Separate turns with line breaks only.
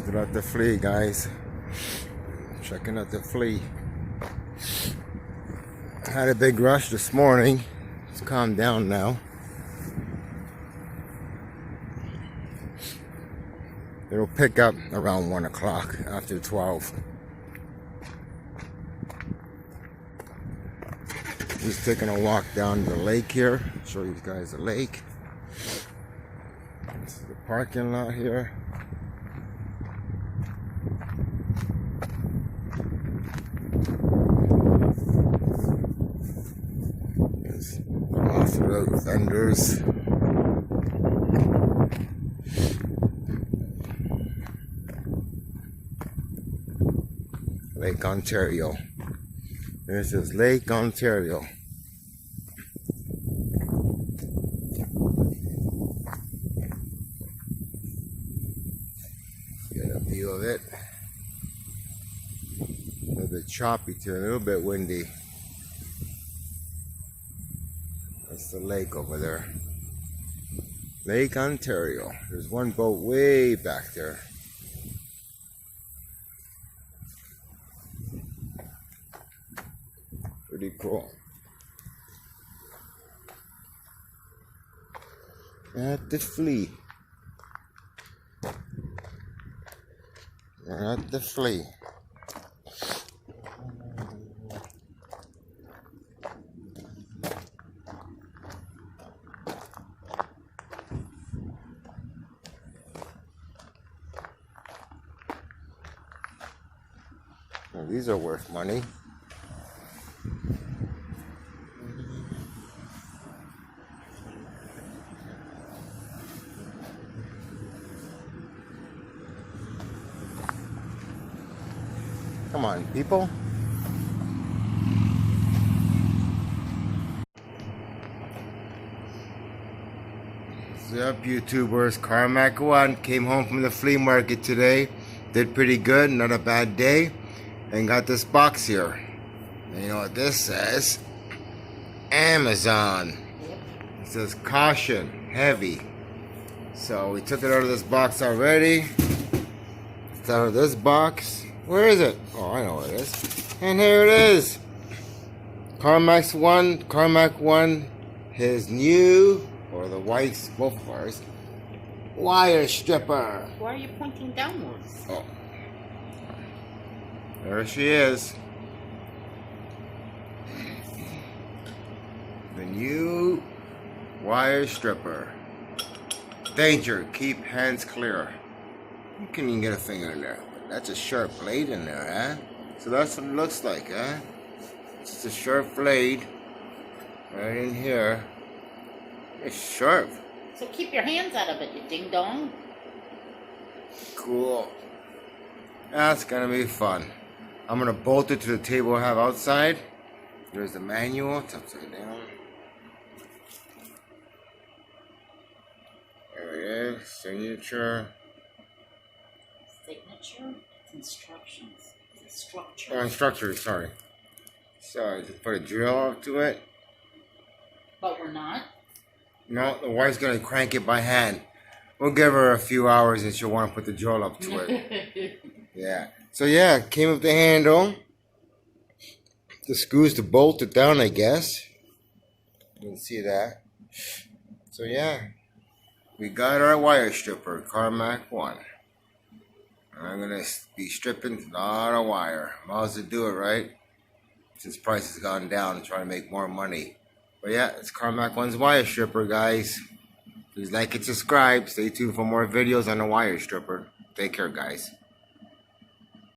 Checking out the flea, guys. Checking out the flea. Had a big rush this morning. It's calmed down now. It'll pick up around 1 o'clock after 12. Just taking a walk down the lake here. Show you guys the lake. This is the parking lot here. There's off-road vendors. Lake Ontario. This is Lake Ontario. Get a view of it. A little bit choppy too, a little bit windy. That's the lake over there. Lake Ontario. There's one boat way back there. Pretty cool. At the flea. At the flea. Well, these are worth money. Come on, people. What's up, YouTubers? Carmack One came home from the flea market today. Did pretty good, not a bad day. And got this box here. And you know what this says? Amazon. It says caution, heavy. So we took it out of this box already. It's out of this box. Where is it? Oh, I know where it is. And here it is. Carmack One, his new, or the wife's, both of ours, wire stripper.
Why are you pointing downwards?
Oh. There she is. The new wire stripper. Danger, keep hands clear. You can even get a finger in there. That's a sharp blade in there, huh? So that's what it looks like, huh? It's a sharp blade right in here. It's sharp.
So keep your hands out of it, you ding dong.
Cool. That's gonna be fun. I'm gonna bolt it to the table I have outside. There's the manual. It's upside down. There it is. Signature.
Signature? It's instructions. It's structure.
Oh, instructors, sorry. So, just put a drill up to it.
But we're not.
No, the wife's gonna crank it by hand. We'll give her a few hours and she'll want to put the drill up to it. Yeah. So yeah, came with the handle. The screws to bolt it down, I guess. You can see that. So yeah, we got our wire stripper, Carmack One. I'm gonna be stripping a lot of wire. Might as well do it, right? Since price has gone down, trying to make more money. But yeah, it's Carmack One's wire stripper, guys. Please like and subscribe. Stay tuned for more videos on the wire stripper. Take care, guys.